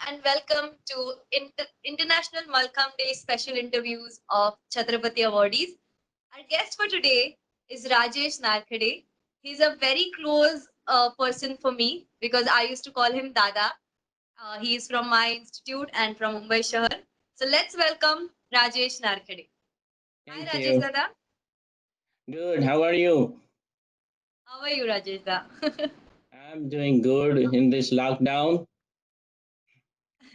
and welcome to International Mallakhambday special interviews of Chhatrapati awardees. Our guest for today is Rajesh Narkhede. He's a very close person for me because I used to call him Dada. He is from my institute and from Mumbai Shahar. So let's welcome Rajesh Narkhede. Hi Thank Rajesh you. Dada. Good. How are you? How are you Rajesh Dada? I'm doing good in this lockdown.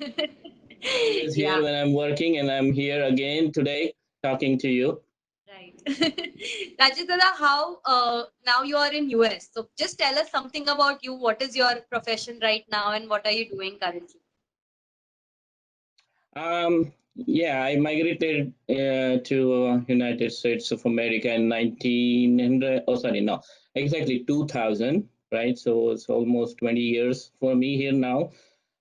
Always Yeah. here when I'm working, and I'm here again today talking to you. Right. Rajesh Dada, how now you are in US. So just tell us something about you. What is your profession right now and what are you doing currently? Yeah, I migrated to United States of America in 1900. Oh, sorry, no, exactly 2000. Right, so it's almost 20 years for me here now.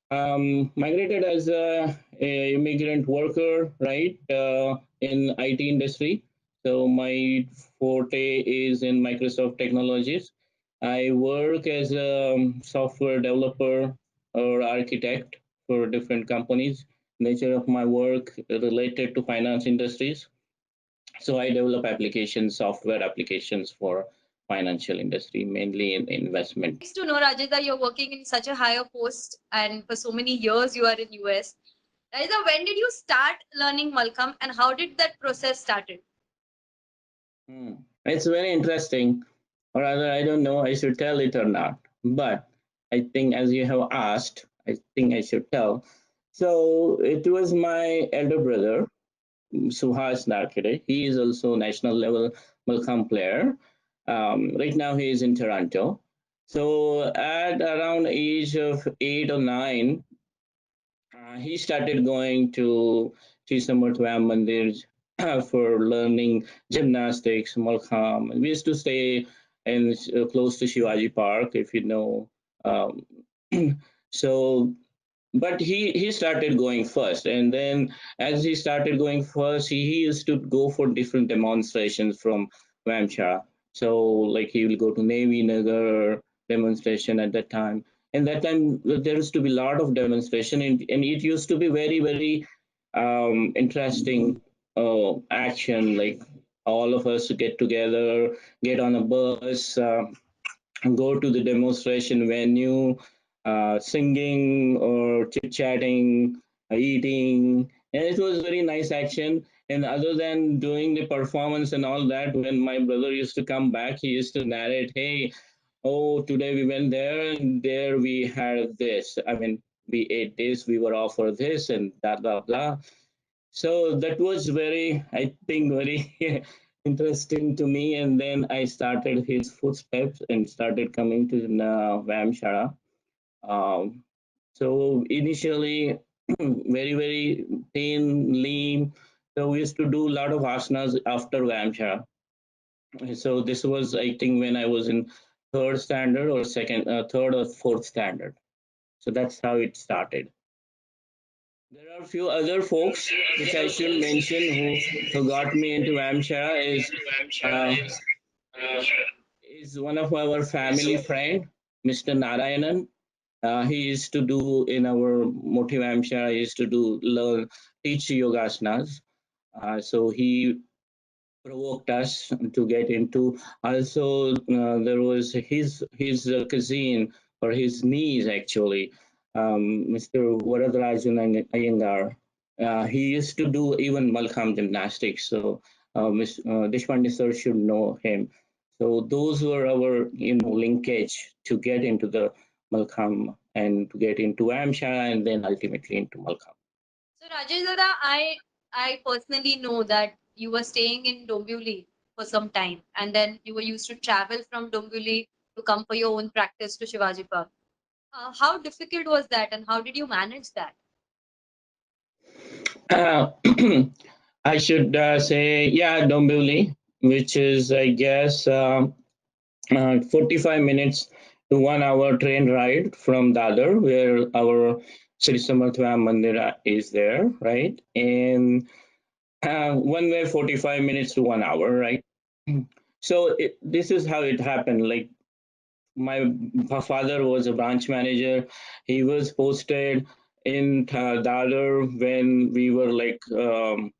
Migrated as a immigrant worker, right, in IT industry. So my forte is in Microsoft technologies. I work as a software developer or architect for different companies. Nature of my work related to finance industries. So I develop applications, software applications for financial industry, mainly in investment. Nice to know, Rajesh, that you're working in such a higher post and for so many years you are in US. Rajesh, when did you start learning Malcolm and how did that process started? Hmm. It's very interesting, or rather, I don't know I should tell it or not. But I think, as you have asked, I think I should tell. So it was my elder brother, Suhas Narkhede. He is also national level Mallakhamb player. Right now, he is in Toronto. So at around age of 8 or 9, he started going to Shree Samartha Vyayam Mandir for learning gymnastics, Mallakhamb. We used to stay in close to Shivaji Park, if you know. Um, so, but he started going first, and then as he started going first, he used to go for different demonstrations from Vamsha. So, like he will go to Navy Nagar demonstration at that time, and that time there used to be a lot of demonstration, and it used to be very very interesting action. Like all of us to get together, get on a bus, go to the demonstration venue, singing or chit chatting, eating, and it was very nice action. And other than doing the performance and all that, when my brother used to come back, he used to narrate, "Hey, oh, today we went there, and there we had this. I mean, we ate this, we were offered this, and blah blah blah." So that was very, I think, very interesting to me. And then I started his footsteps and started coming to Vamshara. Um, so initially, very, very thin, lean. So we used to do a lot of asanas after Vamshara. So this was, I think, when I was in third standard or third or fourth standard. So that's how it started. There are a few other folks which I should mention who got me into Amshara uh, is one of our family friend, Mr. Narayanan. He used to do in our Motive Amshara, he used to do learn teach yogasanas. So he provoked us to get into. Also, there was his cousin or his niece actually, Mr. Varadarajan Iyengar. He used to do even Malkham gymnastics. So Deshpande sir should know him. So those were our linkage to get into the Malkham and to get into Amsha and then ultimately into Malkham. So Rajesh Dada, I personally know that you were staying in Dombivali for some time and then you were used to travel from Dombivali to come for your own practice to Shivaji Park. How difficult was that and how did you manage that? Uh, I should say, yeah, Dombivli, which is, I guess, 45 minutes to 1 hour train ride from Dadar, where our Shree Samartha Vyayam Mandir is there, right? And one way, 45 minutes to 1 hour, right? So this is how it happened. Like my father was a branch manager. He was posted in Dadar when we were like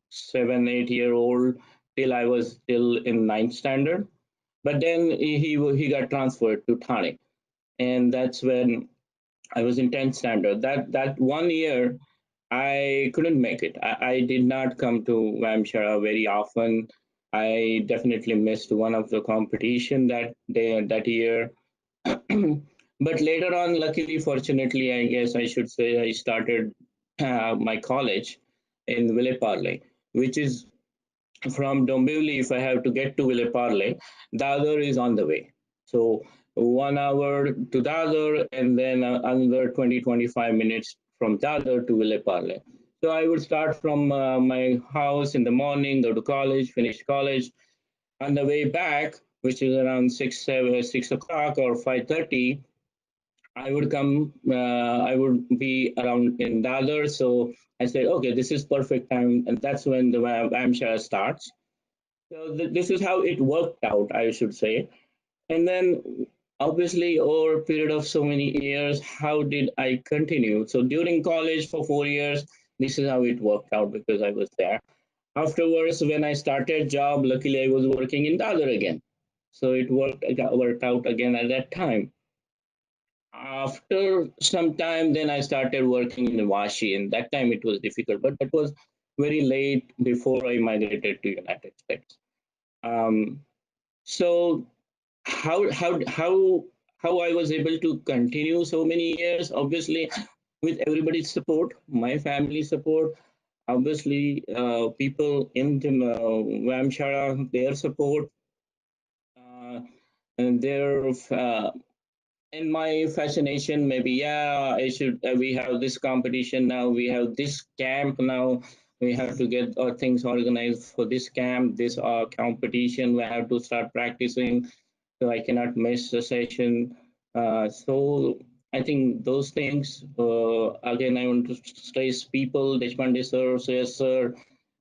7, 8 year old till I was still in ninth standard. But then he got transferred to Thane, and that's when I was in tenth standard. That one year I couldn't make it. I did not come to Vamshara very often. I definitely missed one of the competition that year. But later on, luckily, fortunately, I guess I should say, I started my college in Villeparle, which is from Dombivali. If I have to get to Villeparle, Dadar is on the way. So 1 hour to Dadar, and then another 20, 25 minutes from Dadar to Villeparle. So I would start from my house in the morning, go to college, finish college. On the way back, which is around 6 o'clock or 5:30, I would come. I would be around in Dadar, so I said, okay, this is perfect time, and that's when the Vamshara starts. So this is how it worked out, I should say. And then, obviously, over a period of so many years, how did I continue? So during college for 4 years, this is how it worked out because I was there. Afterwards, when I started job, luckily I was working in Dadar again. So it worked out again at that time. After some time, then I started working in Vashi, and that time it was difficult, but that was very late before I migrated to United States. Um, so how I was able to continue so many years, obviously with everybody's support, my family support, obviously people in the Vamshara, their support, uh, and their in my fascination, maybe, yeah, I should we have this competition now, we have this camp now, we have to get our things organized for this camp, this competition, we have to start practicing, so I cannot miss the session. So I think those things, again, I want to stress people, Deshpande sir, Suhas sir,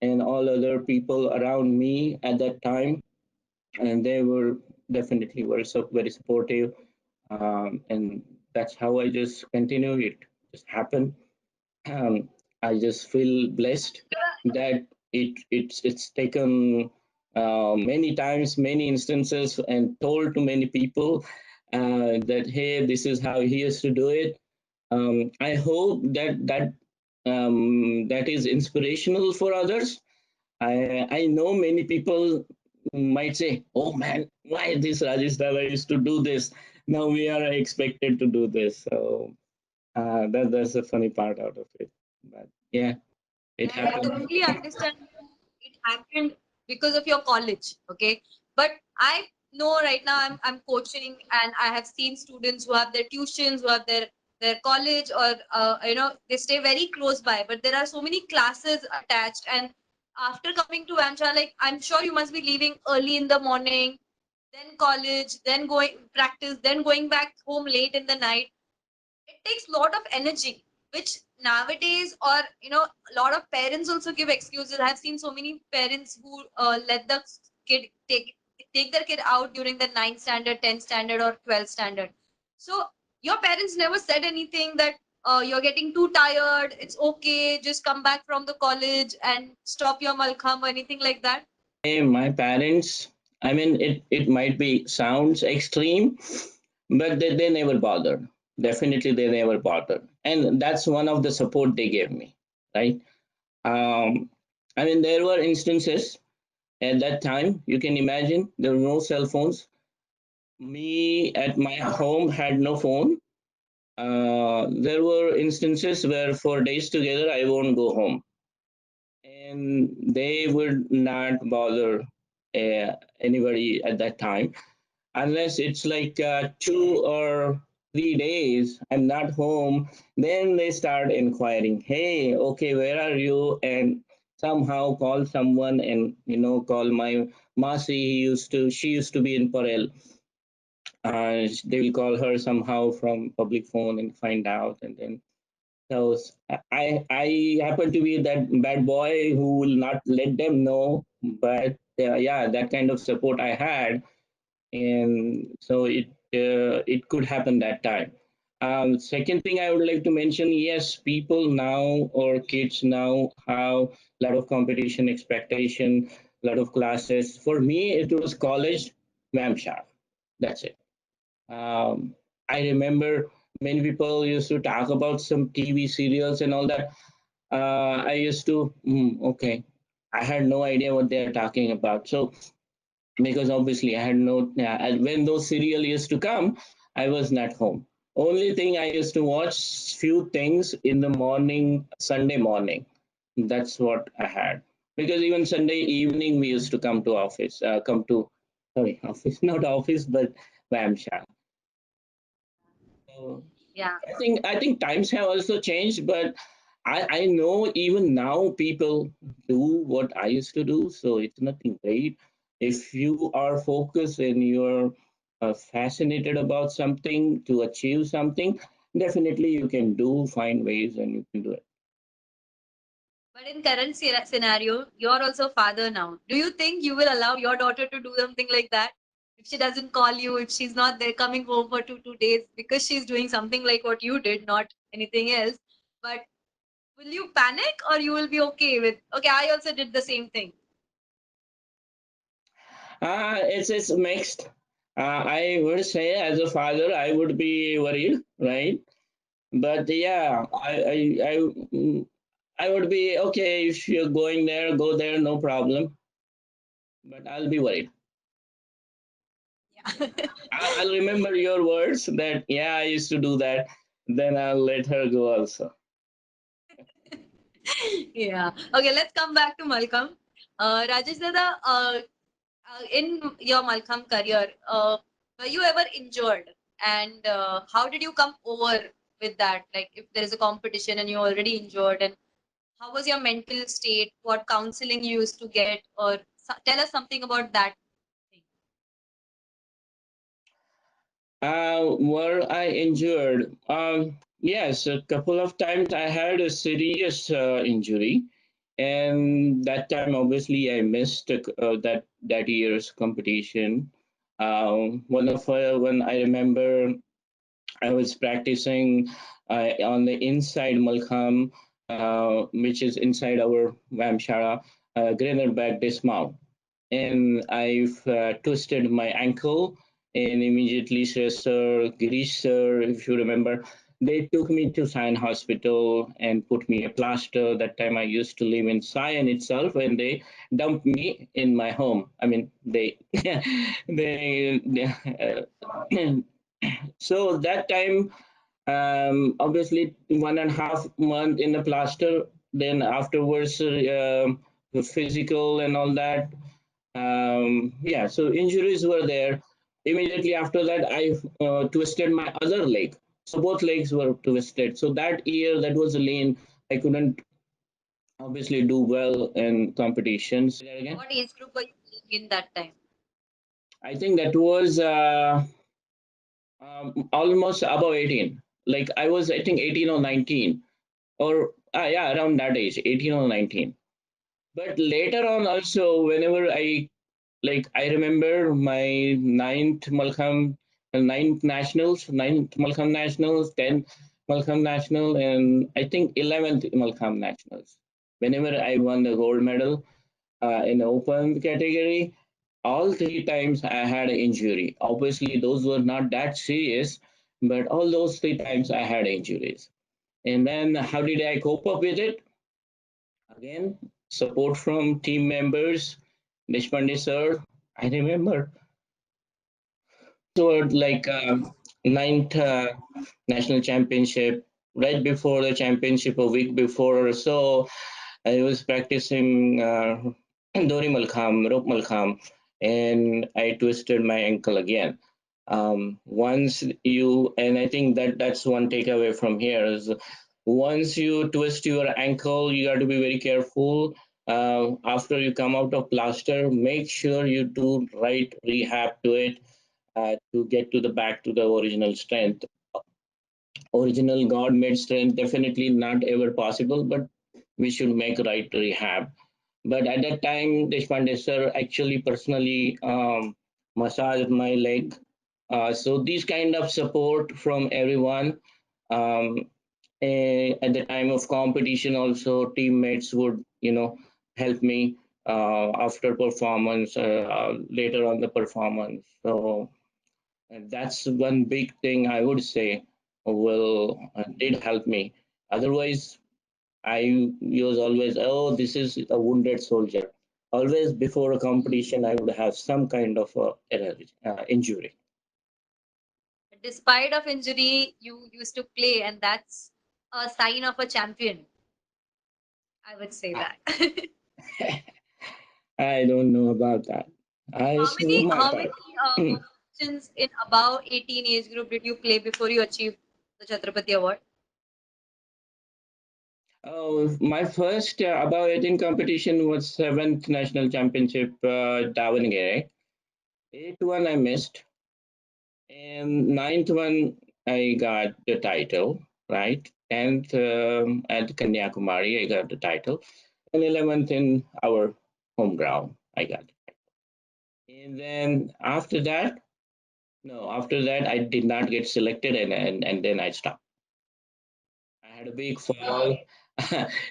and all other people around me at that time, and they were definitely very supportive, and that's how I just continue. It just happened. Um, I just feel blessed that it's taken many times, many instances, and told to many people that hey, this is how he has to do it. I hope that is inspirational for others. I know many people might say, "Oh man, why this Rajesh Dada used to do this? Now we are expected to do this." So that's the funny part out of it. But yeah, it I happened. totally understand it happened because of your college, okay? But I know right now I'm coaching and I have seen students who have their tuitions, who have their college, or they stay very close by, but there are so many classes attached. And after coming to Amcha, like I'm sure you must be leaving early in the morning, then college, then going practice, then going back home late in the night. It takes a lot of energy, which nowadays, or a lot of parents also give excuses. I've seen so many parents who let the kid take their kid out during the ninth standard, 10th standard, or 12th standard. So your parents never said anything that you're getting too tired, it's okay, just come back from the college and stop your malkham or anything like that? My parents, I mean, it might be sounds extreme, but they never bothered. Definitely, they never bothered, and that's one of the support they gave me, right? Um, I mean, there were instances at that time. You can imagine there were no cell phones. Me at my home had no phone. There were instances where for days together I won't go home, and they would not bother anybody at that time unless it's like 2 or 3 days I'm not home. Then they start inquiring, "Hey, okay, where are you?" And somehow call someone, and call my Masi. She used to be in Parel. They will call her somehow from public phone and find out, and then so I happen to be that bad boy who will not let them know, but yeah, that kind of support I had, and so it could happen that time. Second thing I would like to mention, yes, people now or kids now have a lot of competition, expectation, a lot of classes. For me, it was college, Vamshar. That's it. Um, I remember many people used to talk about some TV serials and all that. I used to, okay, I had no idea what they are talking about. So because obviously I had no, yeah, when those serial used to come, I was not home. Only thing I used to watch few things in the morning, Sunday morning. That's what I had. Because even Sunday evening we used to come to office, come to, sorry, office, not office, but Vamsha. So Yeah. I think times have also changed, but I know even now people do what I used to do, so it's nothing great. If you are focused and you're fascinated about something to achieve something, definitely you can do find ways and you can do it. But in current scenario, you're also father now. Do you think you will allow your daughter to do something like that? If she doesn't call you, if she's not there coming home for 2 days because she's doing something like what you did, not anything else. But will you panic or you will be okay with, okay, I also did the same thing. It's mixed. I would say as a father, I would be worried, right? But yeah, I would be okay if you're going there, go there, no problem. But I'll be worried. Yeah. I'll remember your words that yeah, I used to do that. Then I'll let her go also. Yeah. Okay, let's come back to Malcolm. Rajesh Dada, in your Malcolm career, were you ever injured? And how did you come over with that? Like, if there is a competition and you're already injured, and how was your mental state? What counseling you used to get? Or tell us something about that thing. Were I injured? Yes, a couple of times I had a serious injury, and that time obviously I missed that year's competition. When I remember I was practicing on the inside Malkham, which is inside our Vamshara, back dismount. And I've twisted my ankle, and immediately Shreyas sir, Girish sir, if you remember, they took me to Sion Hospital and put me a plaster. That time I used to live in Sion itself, and they dumped me in my home. I mean, they, so that time obviously 1.5 month in the plaster, then afterwards the physical and all that. Yeah, so injuries were there. Immediately after that I twisted my other leg, so both legs were twisted. So that year, that was a lane I couldn't obviously do well in competitions. Say that again. What age group were you playing in that time? I think that was almost above 18. Like I was, I think, 18 or 19, or yeah, around that age, 18 or 19. But later on also, whenever I remember my ninth Mallakhamb nationals, 10th Mallakhamb national, and I think 11th Mallakhamb nationals. Whenever I won the gold medal in open category, all three times I had an injury. Obviously, those were not that serious, but all those three times I had injuries. And then how did I cope up with it? Again, support from team members, Deshpande sir. I remember toward like ninth national championship, right before the championship, a week before or so, I was practicing Dori Malkham, rope Malkham, and I twisted my ankle again. Once you, and I think that's one takeaway from here is once you twist your ankle, you got to be very careful. After you come out of plaster, make sure you do right rehab to it to get to the back to the original strength. Original God made strength definitely not ever possible, but we should make right rehab. But at that time, Deshpande sir actually personally massaged my leg, So these kind of support from everyone. Um, at the time of competition, also teammates would, help me after performance, later on the performance. So that's one big thing I would say will did help me. Otherwise, I was always, oh, this is a wounded soldier. Always before a competition, I would have some kind of injury. Despite of injury, you used to play, and that's a sign of a champion. I would say that. I don't know about that. I How used to do many my how part. many competitions in above 18 age group did you play before you achieved the Chhatrapati Award? Oh, my first above 18 competition was seventh national championship, Davangere. Eighth one I missed, and ninth one I got the title, right? And at Kanyakumari I got the title, and 11th in our home ground I got it. And then after that, no, after that I did not get selected, and then I stopped. I had a big fall.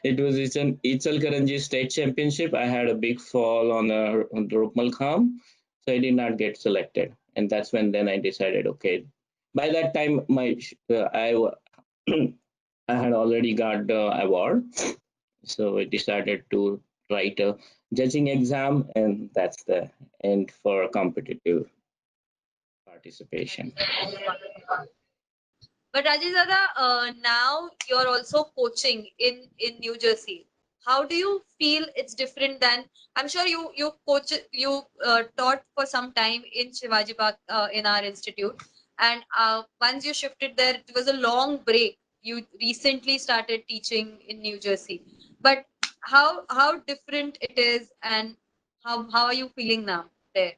It was Itzel State Championship. I had a big fall on the Mallakhamb, so I did not get selected, and that's when then I decided, okay. By that time, I had already got the award, so I decided to write a judging exam, and that's the end for competitive That participation. is the end of it. But Rajesh Dada, now you're also coaching in New Jersey. How do you feel it's different than? I'm sure you taught for some time in Shivaji Park in our institute, and once you shifted there, it was a long break. You recently started teaching in New Jersey, but how different it is, and how are you feeling now there?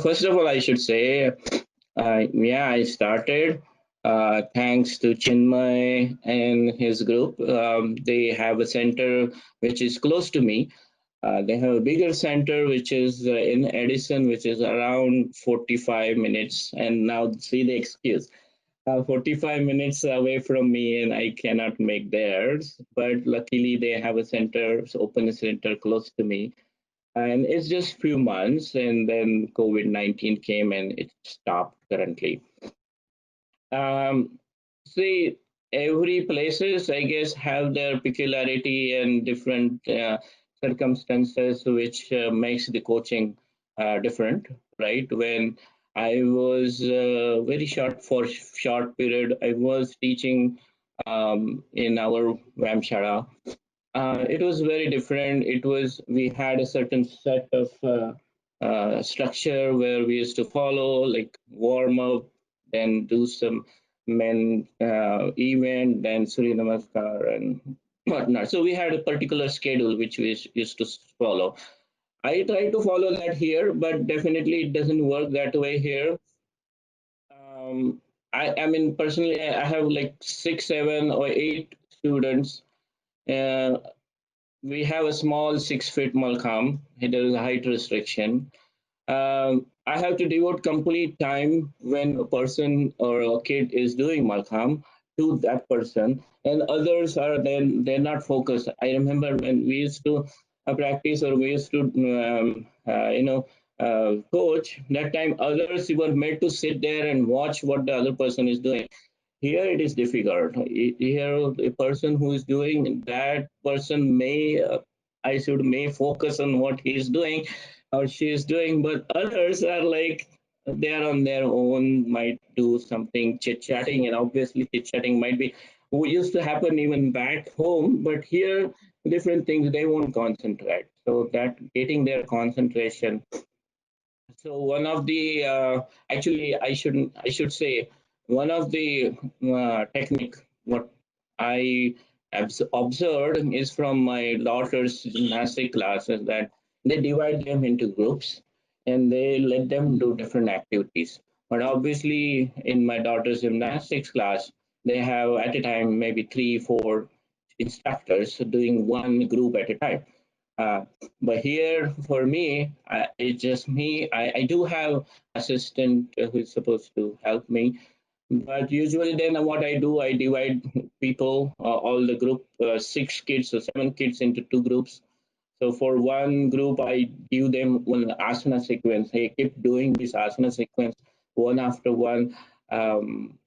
First of all, I should say, yeah, I started thanks to Chinmay and his group. They have a center which is close to me. They have a bigger center which is in Edison, which is around 45 minutes. And now see the excuse. 45 minutes away from me, and I cannot make theirs. But luckily, they have a center, so open a center close to me, and it's just few months, and then COVID-19 came and it stopped currently. um, See, every places I guess have their peculiarity and different circumstances which makes the coaching different, right? When I was very short period, I was teaching in our Vamshara. It was very different. It was We had a certain set of structure where we used to follow, like warm up, then do some men event, then Surya Namaskar and whatnot. So we had a particular schedule which we used to follow. I try to follow that here, but definitely it doesn't work that way here. Um, I mean, personally, I have like six, seven, or eight students. Uh, we have a small 6 feet Malcolm. There is a height restriction. I have to devote complete time when a person or a kid is doing Malcolm to that person, and others are then they're not focused. I remember when we used to practice, or we used to coach. That time others were made to sit there and watch what the other person is doing. Here it is difficult. Here a person who is doing that person may focus on what he is doing or she is doing, but others are like they are on their own, might do something chit chatting, and obviously chit chatting might be used to happen even back home, but here different things they won't concentrate. So that getting their concentration. So one of the actually I should say one of the technique what I observed is from my daughter's gymnastic classes, that they divide them into groups and they let them do different activities. But obviously in my daughter's gymnastics class, they have at a time maybe three, four instructors doing one group at a time. Uh, but here for me, it's just me. I do have assistant who is supposed to help me, but usually then what I do, I divide people, all the group, 6 kids or 7 kids into 2 groups. So for one group, I give them one asana sequence. Hey, keep doing this asana sequence one after one.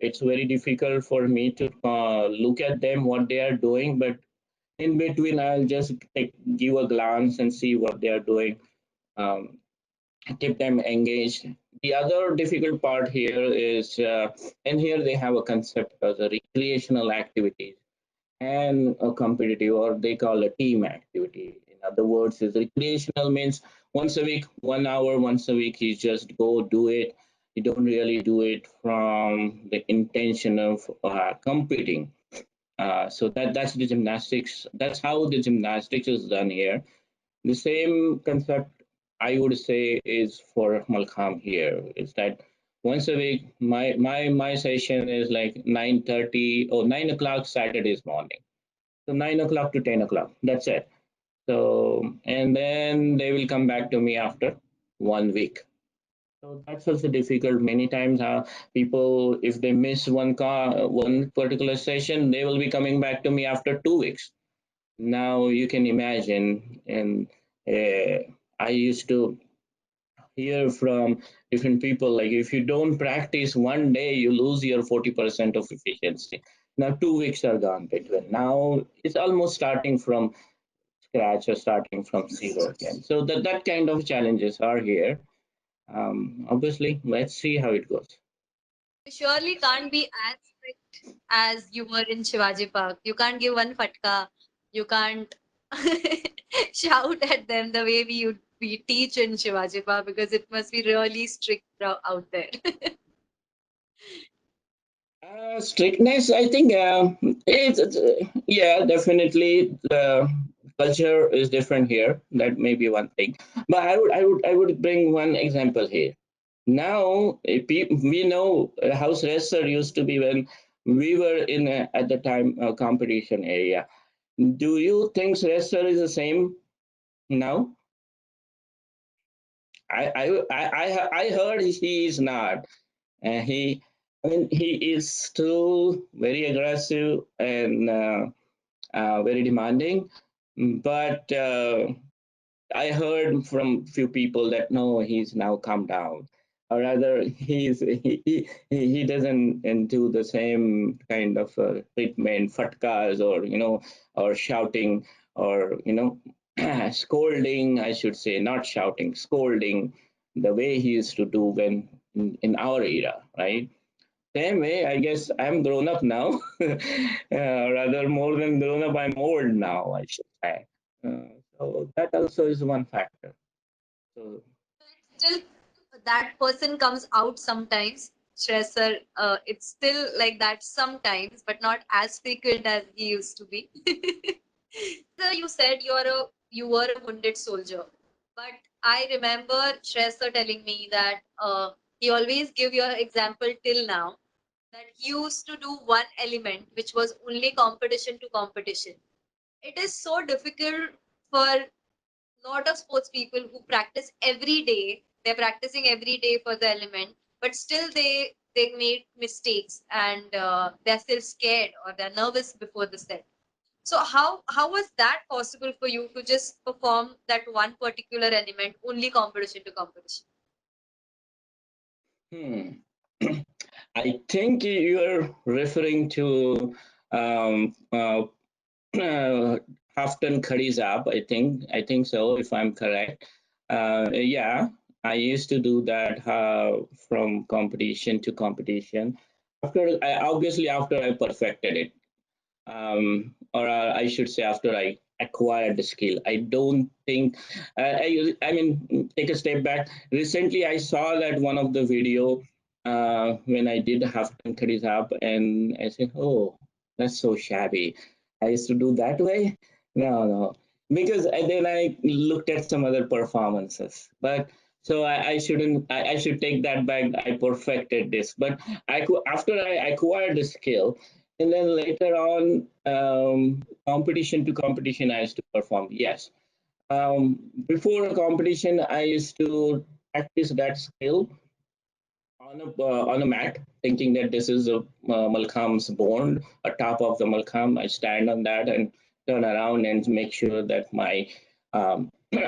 It's very difficult for me to look at them what they are doing, but in between, I'll just give a glance and see what they are doing. Um, Keep them engaged. The other difficult part here is, and here they have a concept as a recreational activities and a competitive, or they call a team activity. In other words, is recreational means once a week, 1 hour, once a week, you just go do it. You don't really do it from the intention of competing. So that's the gymnastics. That's how the gymnastics is done here. The same concept I would say is for Malkham here. Is that once a week, my session is like 9:30 or 9 o'clock Saturdays morning. So 9 o'clock to 10 o'clock. That's it. So and then they will come back to me after one week. So that's also difficult. Many times, people, if they miss one particular session, they will be coming back to me after 2 weeks. Now you can imagine, and I used to hear from different people like if you don't practice one day, you lose your 40% of efficiency. Now 2 weeks are gone between. Now it's almost starting from scratch or starting from zero again. So that kind of challenges are here. Obviously, let's see how it goes. You surely can't be as strict as you were in Shivaji Park. You can't give one fatka. You can't shout at them the way we teach in Shivaji Park because it must be really strict out there. Strictness, I think, yeah, definitely the culture is different here. That may be one thing, but I would bring one example here. Now, we know house wrestler used to be when we were in at the time competition area. Do you think wrestler is the same now? I heard he is not. He, I mean, he is still very aggressive and very demanding. But I heard from few people that no, he's now calmed down, or rather, he doesn't do the same kind of treatment, fatkas, or or shouting, or scolding. I should say, not shouting, scolding, the way he used to do when in our era, right? Same way, I guess I'm grown up now. Rather, more than grown up, I'm old now, I should say. So that also is one factor. So Still, that person comes out sometimes. Stressor, it's still like that sometimes, but not as frequent as he used to be. So you said you were a wounded soldier, but I remember Stressor telling me that he always give your example till now that he used to do one element which was only competition to competition. It is so difficult for lot of sports people who practice every day. They're practicing every day for the element, but still they made mistakes and they're still scared or they're nervous before the set. So how was that possible for you to just perform that one particular element only competition to competition? hmm. I think you're referring to um, uh, Haftan Kharizab. I think so, if I'm correct. Yeah, I used to do that from competition to competition. Obviously after I perfected it, or I should say after I acquired the skill. I don't think I mean, take a step back. Recently, I saw that one of the video when I did Haftan Kharizab, and I said, "Oh, that's so shabby. I used to do that way." No, no, because then I looked at some other performances, but. So I shouldn't. I should take that back. I perfected this, but after I acquired the skill, and then later on, competition to competition, I used to perform. Yes, Before a competition, I used to practice that skill on a mat, thinking that this is a Malkham's bond, a top of the Malkham. I stand on that and turn around and make sure that my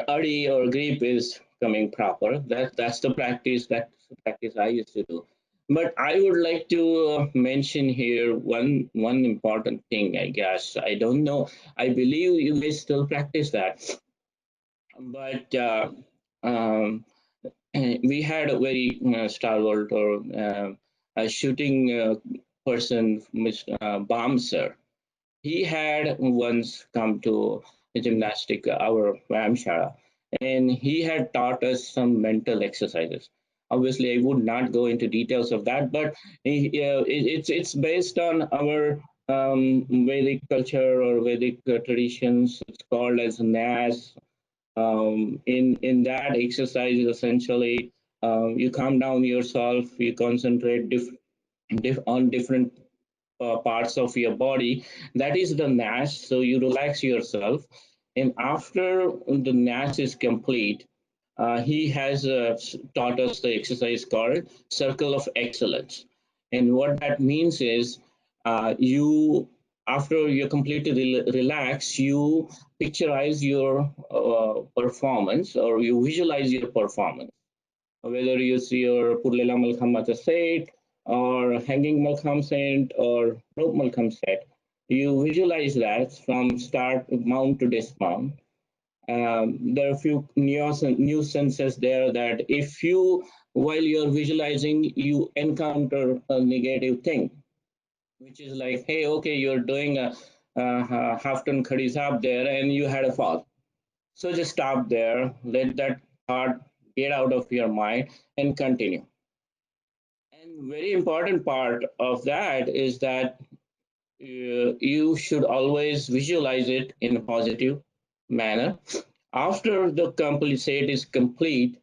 adi or grip is coming proper. That's the practice. That's the practice I used to do. But I would like to mention here one important thing. I guess I don't know. I believe you guys still practice that, but um, we had a very stalwart or a shooting person, Mr. Bamser. He had once come to a gymnastic, our Vyamshala, and he had taught us some mental exercises. Obviously, I would not go into details of that, but it's based on our Vedic culture or Vedic traditions. It's called as Nas. In that exercise, essentially, you calm down yourself, you concentrate on different parts of your body. That is the Nash. So you relax yourself. And after the Nash is complete, he has taught us the exercise called Circle of Excellence. And what that means is you, after you're completely relaxed, you picturize your performance or you visualize your performance, whether you see your Purlela Malkhamma set or hanging Malkham set or rope Malkham set, you visualize that from start mount to dismount. There are a few nuisances there that if you, while you're visualizing, you encounter a negative thing, which is like, hey, okay, you're doing a half ton khadis up there and you had a fall. So just stop there, let that thought get out of your mind and continue. And very important part of that is that you should always visualize it in a positive manner. After the complete set is complete,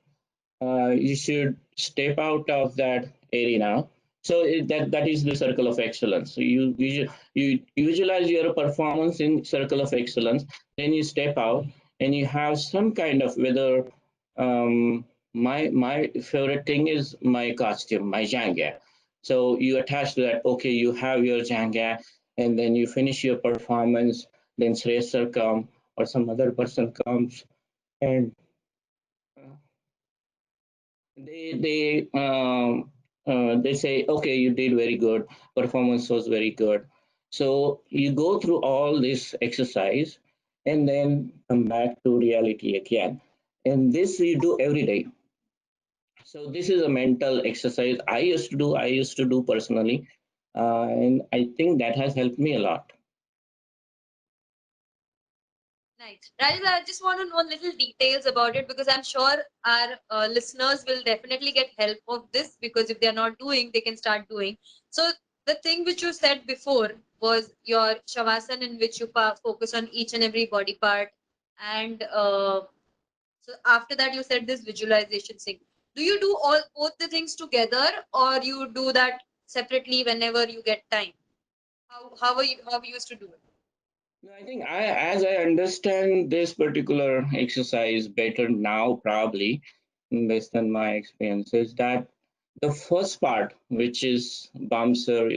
you should step out of that arena. So that is the circle of excellence. So you visualize your performance in circle of excellence, then you step out and you have some kind of whether my favorite thing is my costume, my janga. So you attach to that. Okay, you have your janga, and then you finish your performance. Then Shreyas come or some other person comes and uh, they say, okay, you did very good, performance was very good. So you go through all this exercise and then come back to reality again, and this you do every day. So this is a mental exercise I used to do personally, and I think that has helped me a lot. Nice. Rajesh, I just want to know little details about it because I'm sure our listeners will definitely get help of this because if they're not doing, they can start doing. So the thing which you said before was your shavasana in which you focus on each and every body part, and so after that you said this visualization thing. Do you do all both the things together or you do that separately whenever you get time? How you used to do it? No, I think as I understand this particular exercise better now, probably based on my experiences, that the first part, which is Bamser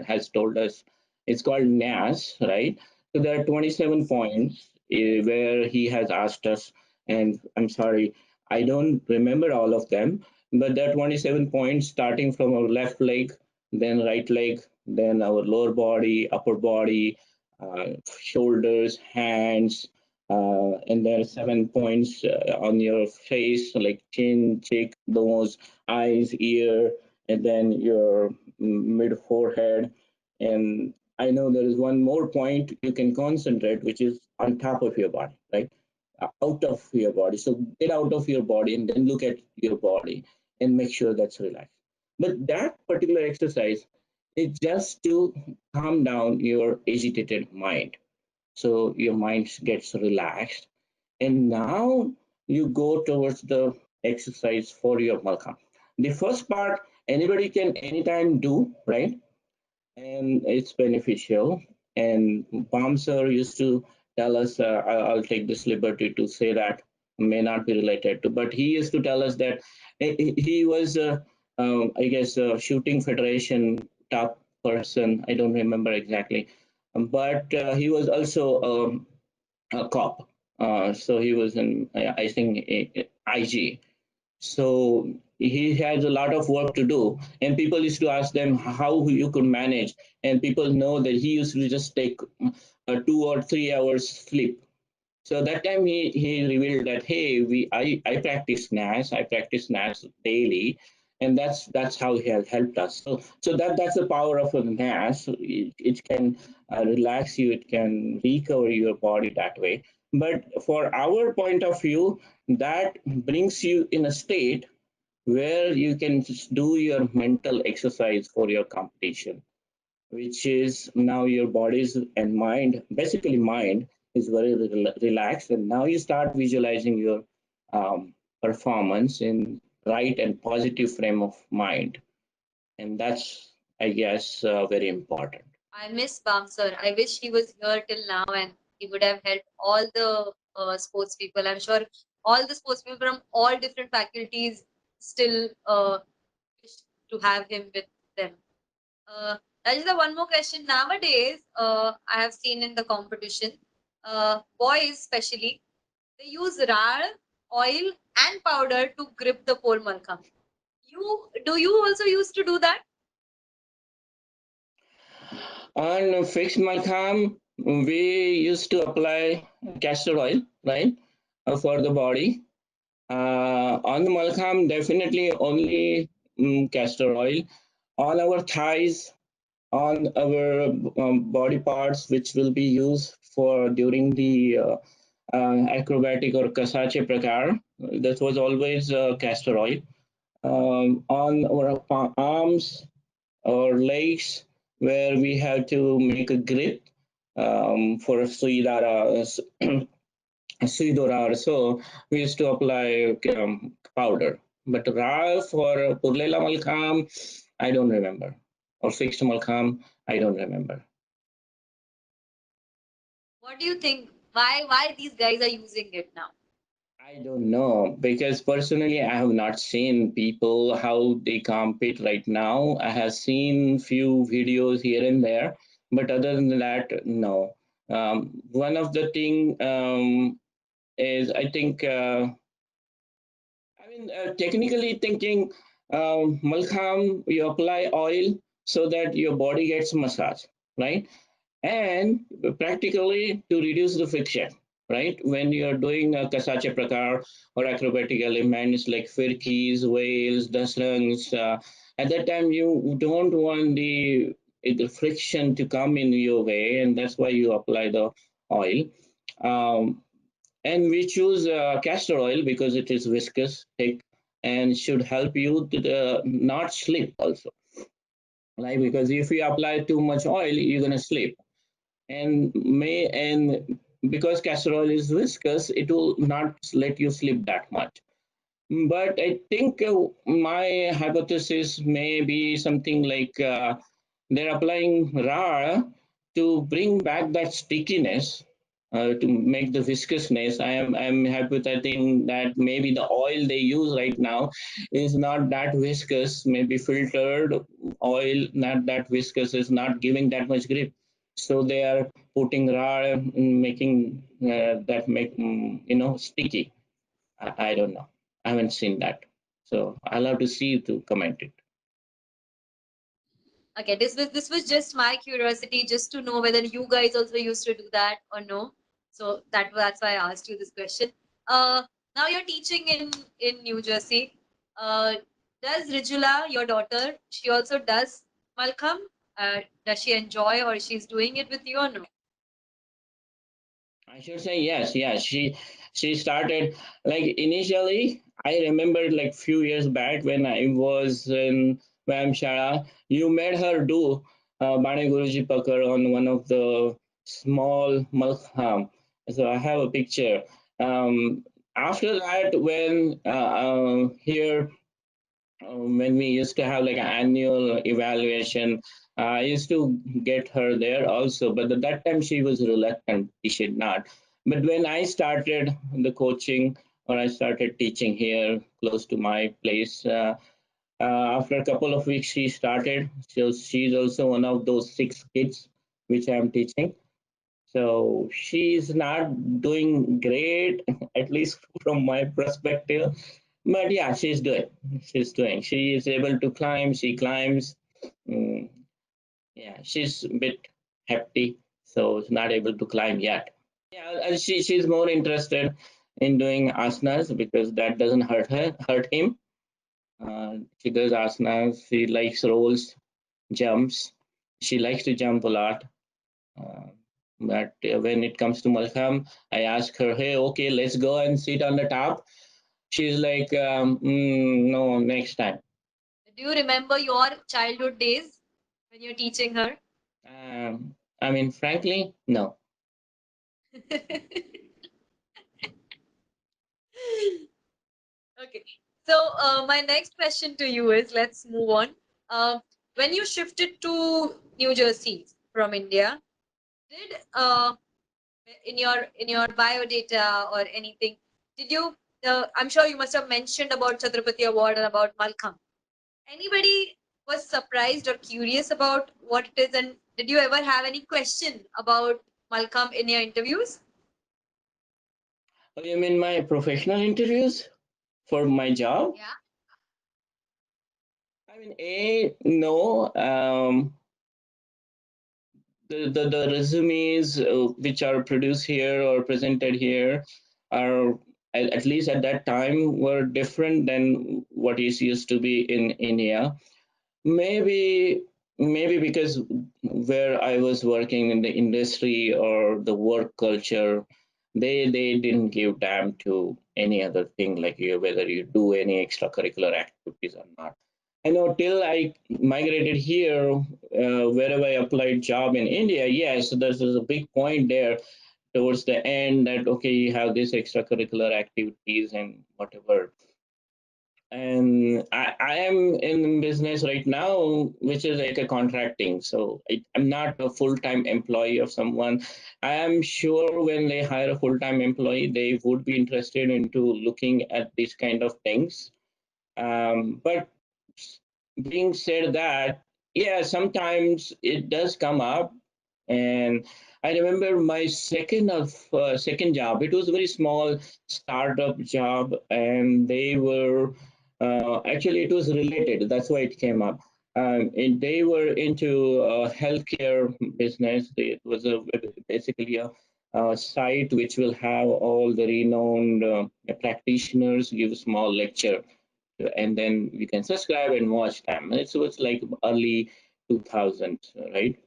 has told us, it's called NAS, right? So there are 27 points where he has asked us, and I'm sorry, I don't remember all of them, but there are 27 points starting from our left leg, then right leg, then our lower body, upper body, shoulders, hands, and there are 7 points on your face, like chin, cheek, nose, eyes, ear, and then your mid forehead. And I know there is one more point you can concentrate, which is on top of your body, right? Out of your body. So get out of your body and then look at your body and make sure that's relaxed. But that particular exercise is just to calm down your agitated mind. So your mind gets relaxed. And now you go towards the exercise for your Malkham. The first part, anybody can anytime do, right? And it's beneficial. And Palm sir used to tell us. I'll take this liberty to say that may not be related to, but he used to tell us that he was, I guess, shooting federation top person. I don't remember exactly, but he was also a cop. So he was in, I think, IG. So he has a lot of work to do, and people used to ask them how you could manage, and people know that he used to just take 2 or 3 hours sleep. So that time he revealed that, hey, I practice NAS, I practice NAS daily, and that's how he has helped us. So that's the power of a NAS. It can relax you, it can recover your body that way. But for our point of view, that brings you in a state where you can just do your mental exercise for your competition, which is now your body's and mind, basically mind, is very relaxed, and now you start visualizing your performance in right and positive frame of mind, and that's, I guess, very important. I miss Bouncer. I wish he was here till now and he would have helped all the sports people. I'm sure all the sports people from all different faculties still wish to have him with them. Uh, Rajita, one more question. Nowadays, I have seen in the competition, boys especially, they use rar, oil, and powder to grip the pole malkham. You also used to do that? On fixed Malcolm, we used to apply castor oil, right, for the body. On the Malcolm, definitely only castor oil. On our thighs, on our body parts, which will be used for during the acrobatic or kasache prakar, that was always castor oil. On our arms or legs, where we have to make a grip for suidara, suidora or so, we used to apply powder. But Ra for Purlela Malkham, I don't remember. Or fixed Malkham, I don't remember. What do you think? Why these guys are using it now? I don't know because personally I have not seen people how they compete right now. I have seen few videos here and there, but other than that, no. One of the thing is I think technically thinking, Malkham, you apply oil so that your body gets massage, right? And practically to reduce the friction, right? When you're doing a kasache prakar or acrobatic elements like firkis, whales, dasrangs, at that time you don't want the friction to come in your way, and that's why you apply the oil. Um, and we choose castor oil because it is viscous, thick, and should help you to not slip also. Like because if you apply too much oil, you're gonna slip, and because castor oil is viscous, it will not let you slip that much. But I think my hypothesis may be something like they're applying RAR to bring back that stickiness, to make the viscousness. I'm hypothesizing that maybe the oil they use right now is not that viscous, maybe filtered oil, not that viscous, is not giving that much grip. So they are putting RAR, making that make sticky. I don't know. I haven't seen that. So I'll have to see you to comment it. Okay, this was just my curiosity, just to know whether you guys also used to do that or no. So that's why I asked you this question. Uh, Now you're teaching in New Jersey. Uh, does Rijula, your daughter, she also does Malcolm? Does she enjoy or she's doing it with you or no? I should say yes, yes. She started like initially. I remember like few years back when I was in Vamshara, you made her do Bane Guruji Pakar on one of the small Malkham. So I have a picture. After that, when here when we used to have like an annual evaluation, I used to get her there also, but at that time she was reluctant. She should not. But when I started the coaching or I started teaching here close to my place, after a couple of weeks she started. So she's also one of those 6 kids which I'm teaching. So she's not doing great, at least from my perspective. But yeah, she's doing. She's doing. She is able to climb. She climbs. Mm, yeah, she's a bit hefty, so she's not able to climb yet. Yeah, she's more interested in doing asanas because that doesn't hurt him. She does asanas. She likes rolls, jumps. She likes to jump a lot. Uh, but when it comes to Mallakhamb, I ask her, hey, okay, let's go and sit on the top. She's like, no, next time. Do you remember your childhood days when you're teaching her? I mean, frankly, no. Okay. So my next question to you is, let's move on. When you shifted to New Jersey from India, did in your bio data or anything, did you? I'm sure you must have mentioned about Chhatrapati Award and about Malcolm. Anybody was surprised or curious about what it is, and did you ever have any question about Malcolm in your interviews? Oh, you mean my professional interviews for my job? Yeah. I mean, no. The resumes which are produced here or presented here are, at least at that time, were different than what is used to be in India. Maybe, maybe because where I was working in the industry or the work culture, they didn't give damn to any other thing like you, whether you do any extracurricular activities or not. I know till I migrated here, wherever I applied job in India, yes, there's a big point there towards the end that okay, you have these extracurricular activities and whatever. And I am in business right now, which is like a contracting. So I'm not a full-time employee of someone. I am sure when they hire a full-time employee, they would be interested into looking at these kind of things. But being said that, yeah, sometimes it does come up. And I remember my second job. It was a very small startup job, and they were actually it was related. That's why it came up. And they were into healthcare business. It was basically a site which will have all the renowned practitioners give a small lecture, and then you can subscribe and watch them. It's like early 2000s, right?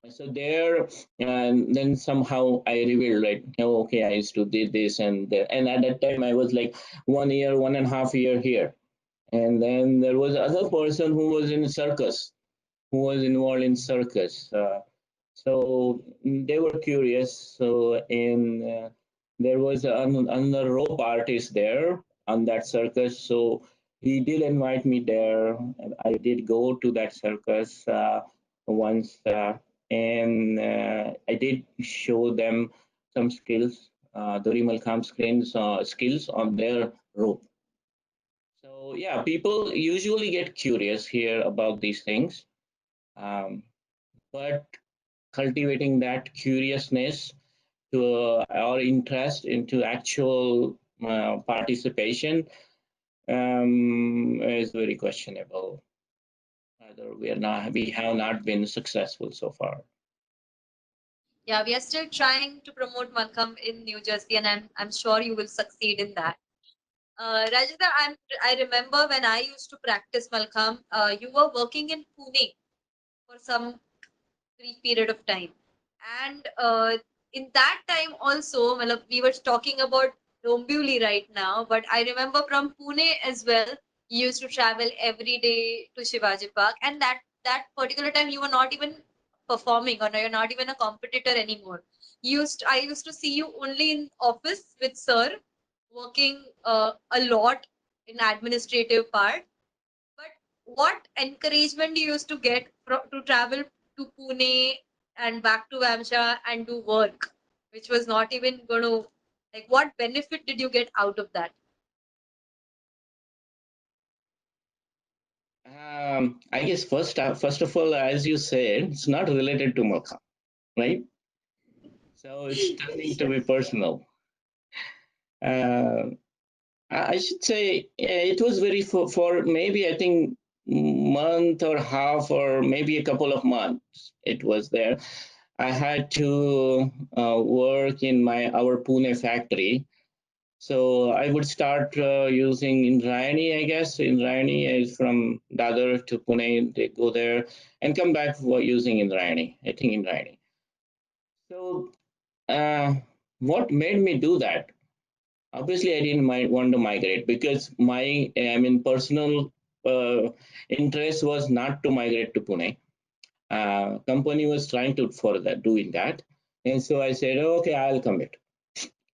So there, and then somehow I revealed, like, oh, okay, I used to did this and that. And at that time, I was like 1 year, 1.5 year here. And then there was other person who was in circus, who was involved in circus. So they were curious. So in there was another rope artist there on that circus. So he did invite me there. I did go to that circus once, and I did show them some skills, the Rimalkham skills on their rope. So yeah, people usually get curious here about these things, but cultivating that curiousness to our interest into actual participation is very questionable. Whether we have not been successful so far. Yeah, we are still trying to promote Malcolm in New Jersey, and I'm sure you will succeed in that. Rajita, I remember when I used to practice Malcolm, you were working in Pune for some brief period of time, and in that time also, well, we were talking about Dombivali right now, but I remember from Pune as well, you used to travel every day to Shivaji Park, and that particular time you were not even performing, or you're not even a competitor anymore. I used to see you only in office with sir, working a lot in administrative part. what encouragement you used to get to travel to Pune and back to Vamsha and do work, which was not even going to, like, what benefit did you get out of that? I guess first of all, as you said, it's not related to Malkham, right? So it's turning to be personal. Uh, I should say it was very for maybe I think month or half or maybe a couple of months. It was there. I had to work in my our Pune factory. So I would start using Indrayani, I guess. Indrayani is from Dadar to Pune. They go there and come back for using Indrayani. I think Indrayani. So uh, what made me do that? Obviously, I didn't want to migrate because personal interest was not to migrate to Pune. Company was trying to for that doing that, and so I said, "Oh, okay, I'll commit."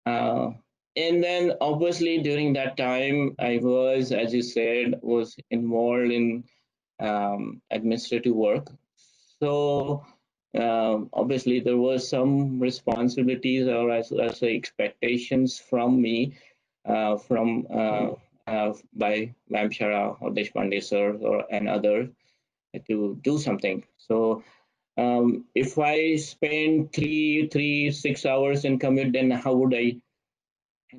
Uh, and then obviously during that time, I was, as you said, was involved in administrative work. So obviously there was some responsibilities or as say expectations from me by Ma'am Shara or Deshpande sir or and others to do something. So if I spend 6 hours in commute, then how would I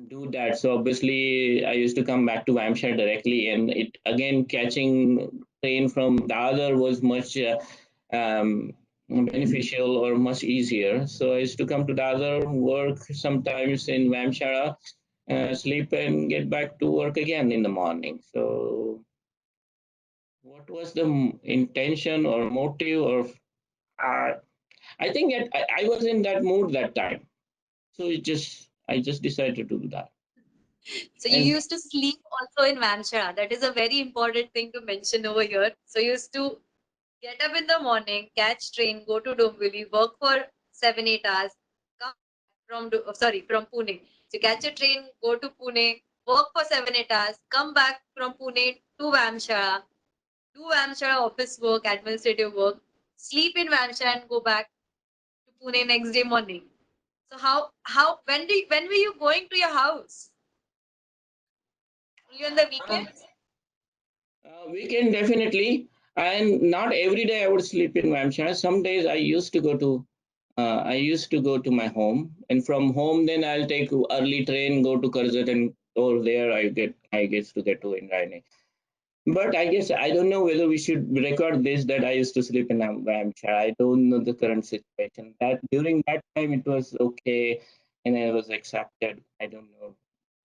do that? So obviously, I used to come back to Hampshire directly, and it again catching train from Dadar was much beneficial or much easier. So I used to come to Dadar, work sometimes in Hampshire, sleep, and get back to work again in the morning. So what was the intention or motive? Or I think I was in that mood that time, so I just decided to do that. So you And used to sleep also in Vamsha. That is a very important thing to mention over here. So you used to get up in the morning, catch train, go to Dombivali, work for 7 8 hours, come from from Pune. So catch a train, go to Pune, work for 7 8 hours, come back from Pune to Vamsha, do Vamsha office work, administrative work, sleep in Vamsha and go back to Pune next day morning. So when were you going to your house? Only on the uh, weekends? weekend definitely, and not every day I would sleep in Hampshire. Some days I used to go to my home, and from home then I'll take early train, go to Karjat, and over there I get to get to Indranee. But I guess I don't know whether we should record this that I used to sleep in Hampshire. I don't know the current situation. That during that time it was okay, and I was accepted. I don't know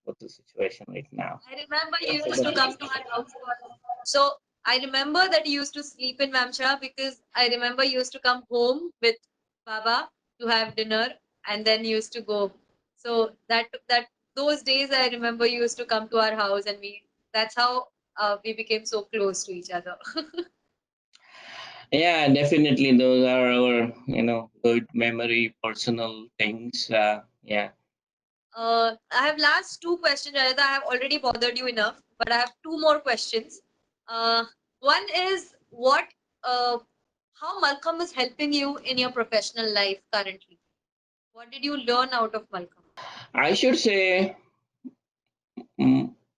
what the situation right now. I remember you So, used to come to my house. So I remember that you used to sleep in Vamsha because I remember you used to come home with Baba to have dinner and then you used to go. So that those days I remember you used to come to our house and that's how we became so close to each other. yeah, definitely. Those are our, good memory, personal things. Yeah. I have last two questions, Janita. I have already bothered you enough, but I have two more questions. Uh, one is how Malcolm is helping you in your professional life currently. What did you learn out of Malcolm? I should say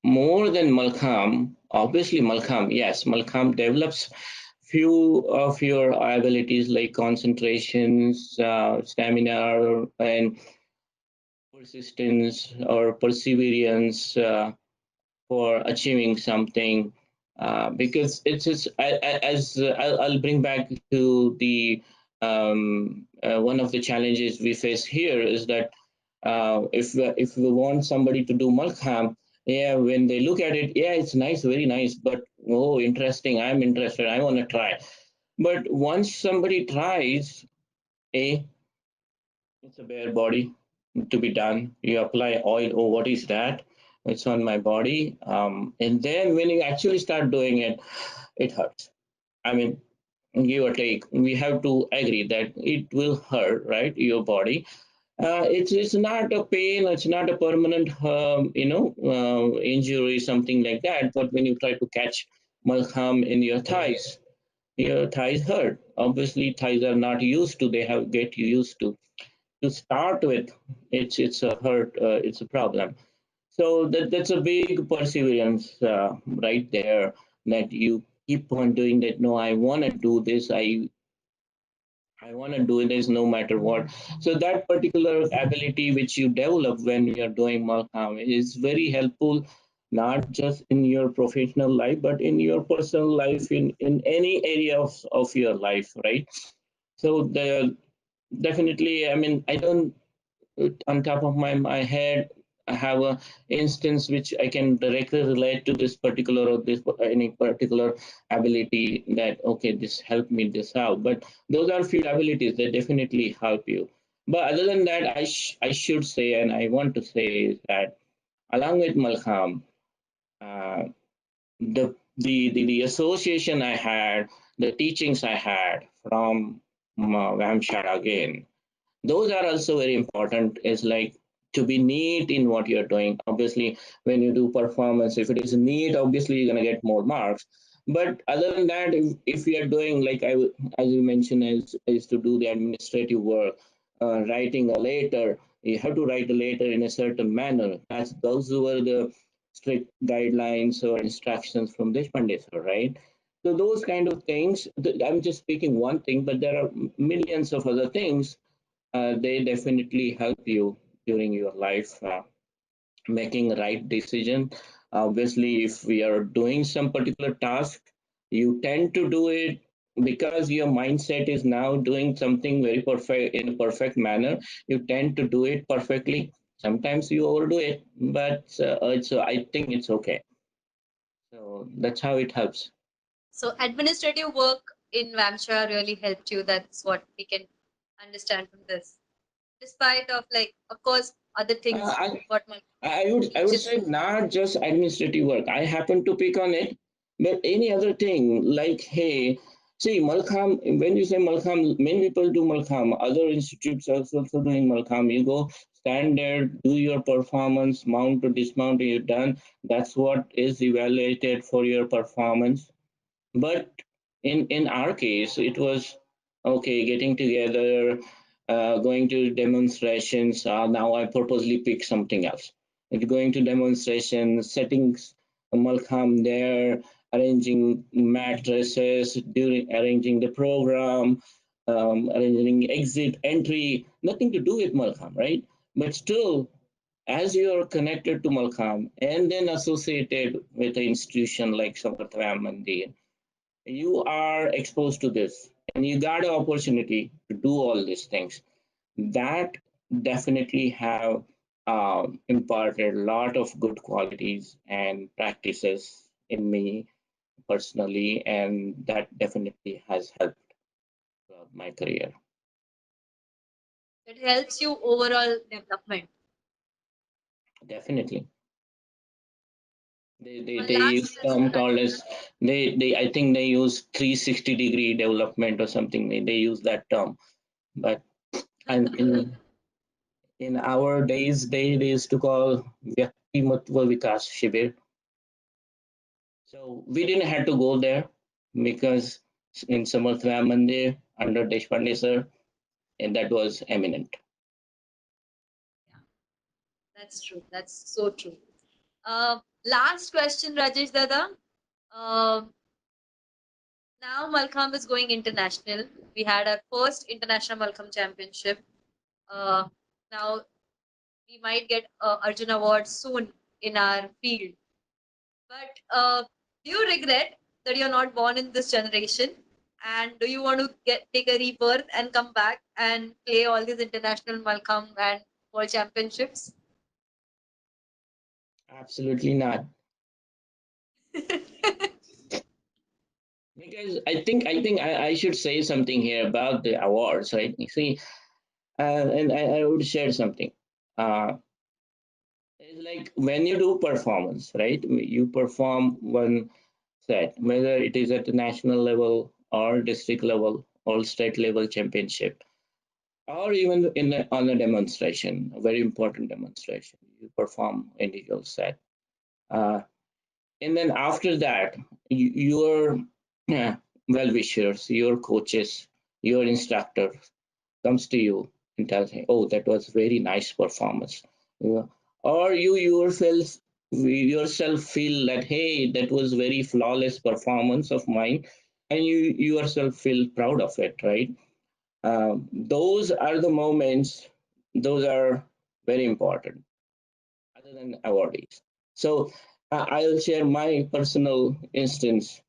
more than Malcolm. Obviously, Malcolm. Yes, Malcolm develops few of your abilities like concentrations, stamina, and persistence or perseverance. For achieving something because it's just as I'll bring back to the one of the challenges we face here is that if we want somebody to do Malkham, yeah, when they look at it, yeah, it's nice, very nice, but oh, interesting, I'm interested, I want to try. But once somebody tries, a it's a bare body to be done. You apply oil. Oh, what is that? It's on my body. And then when you actually start doing it, it hurts. I mean, give or take, we have to agree that it will hurt, right? Your body. It's not a pain. It's not a permanent, injury, something like that. But when you try to catch Mallakhambh in your thighs hurt. Obviously, thighs are not used to. They have get used to. To start with, it's a hurt. It's a problem. So that's a big perseverance right there. That you keep on doing that. No, I want to do this. I want to do this no matter what. So that particular ability which you develop when you are doing Malcolm is very helpful, not just in your professional life, but in your personal life, in any area of your life, right? So the definitely, I mean, I don't on top of my head I have a instance which I can directly relate to this particular or this any particular ability that okay this helped me this out, but those are few abilities that definitely help you. But other than that, I should say and I want to say is that along with Malcolm, uh, the association I had, the teachings I had from Vamshad again, those are also very important. Is like to be neat in what you're doing. Obviously when you do performance, if it is neat, obviously you're going to get more marks. But other than that, if you are doing like as you mentioned, is to do the administrative work, writing a letter, you have to write a letter in a certain manner. That's those were the strict guidelines or instructions from Deshpande sir, right? So those kind of things, I'm just speaking one thing, but there are millions of other things. They definitely help you during your life, making right decision. Obviously if we are doing some particular task, you tend to do it because your mindset is now doing something very perfect in a perfect manner. You tend to do it perfectly. Sometimes you overdo it, but I think it's okay. So that's how it helps. So administrative work in Vamshire really helped you. That's what we can understand from this. Despite of like, of course, other uh, things I, what my I would teaches say you. not just administrative work. I happen to pick on it, but any other thing like hey, see Malkham. When you say Malkham, many people do Malkham. Other institutes are also doing Malkham. You go stand there, do your performance, mount to dismount, you're done. That's what is evaluated for your performance. But in our case, it was okay, getting together, going to demonstrations. Now I purposely pick something else. Like going to demonstrations, setting a Malkham there, arranging mattresses, during arranging the program, arranging exit, entry, nothing to do with Malkham, right? But still, as you are connected to Malkham and then associated with an institution like Samartha Vyayam Mandir, you are exposed to this and you got an opportunity to do all these things that definitely have imparted a lot of good qualities and practices in me personally, and that definitely has helped my career. It helps you overall development. Definitely. One They last use question, term called Rajesh. as they I think they use 360-degree development or something. They use that term, but and in our days, they used to call Vyaktimatva Vikas Shibir. So we didn't have to go there because in Samartha Mandir under Deshpande sir, and that was eminent. Yeah, that's true. That's so true. Last question, Rajesh Dada. Um, Now Malcolm is going international. We had our first international Malcolm championship. Uh, Now we might get Arjun Award soon in our field. But do you regret that you're not born in this generation? And do you want to take a rebirth and come back and play all these international Malcolm and world championships? Absolutely not. Because I should say something here about the awards, right? You see, and I would share something. Uh, it's like when you do performance, right? You perform one set, whether it is at the national level or district level or state level championship, or even on a demonstration, a very important demonstration. You perform individual set. Uh, And then after that, your well wishers, your coaches, your instructor comes to you and tells you, "Oh, that was very nice performance," you know, or you yourself feel that, "Hey, that was very flawless performance of mine," and you yourself feel proud of it, right? Those are the moments. Those are very important, other than awardees. So I'll share my personal instance,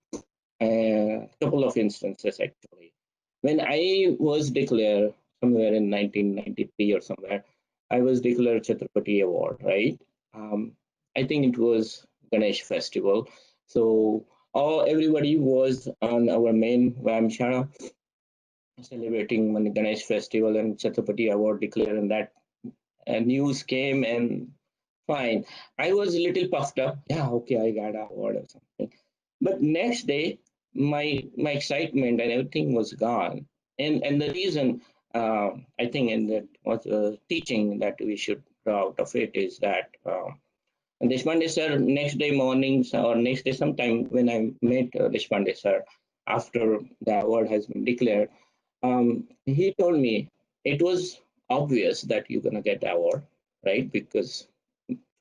a couple of instances actually. When I was declared somewhere in 1993 or somewhere, I was declared Chhatrapati Award, right? Um, I think it was Ganesh Festival. So everybody was on our main Vamshara celebrating when the Ganesh Festival and Chhatrapati Award declared, and that news came, and fine. I was a little puffed up. Yeah, okay, I got an award or something. But next day, my excitement and everything was gone. And the reason, I think, and that was teaching that we should draw out of it is that Deshpande sir, next day mornings or next day sometime when I met Deshpande sir after the award has been declared, he told me it was obvious that you're gonna get the award, right? Because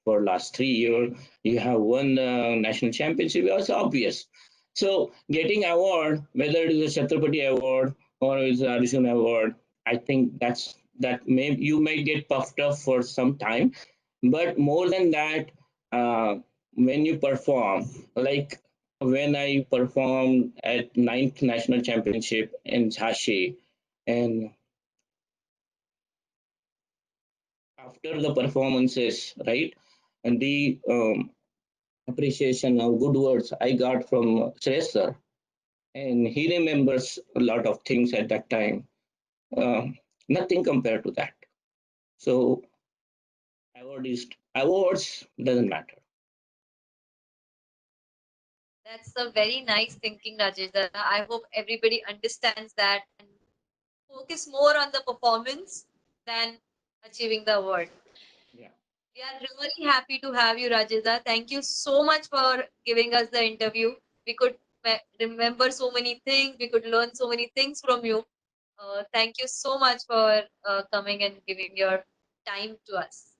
for last 3 years you have won the national championship. It was obvious. So getting award, whether it is a Chhatrapati award or it's a Arjun award, I think that may you may get puffed up for some time, but more than that, when you perform, like when I performed at ninth national championship in Jhansi, and after the performances, right, and the appreciation of good words I got from Shreyas sir, and he remembers a lot of things at that time. Nothing compared to that. So awards doesn't matter. That's a very nice thinking, Rajesh. I hope everybody understands that and focus more on the performance than achieving the award. Yeah. We are really happy to have you, Rajita. Thank you so much for giving us the interview. We could remember so many things. We could learn so many things from you. Thank you so much for coming and giving your time to us.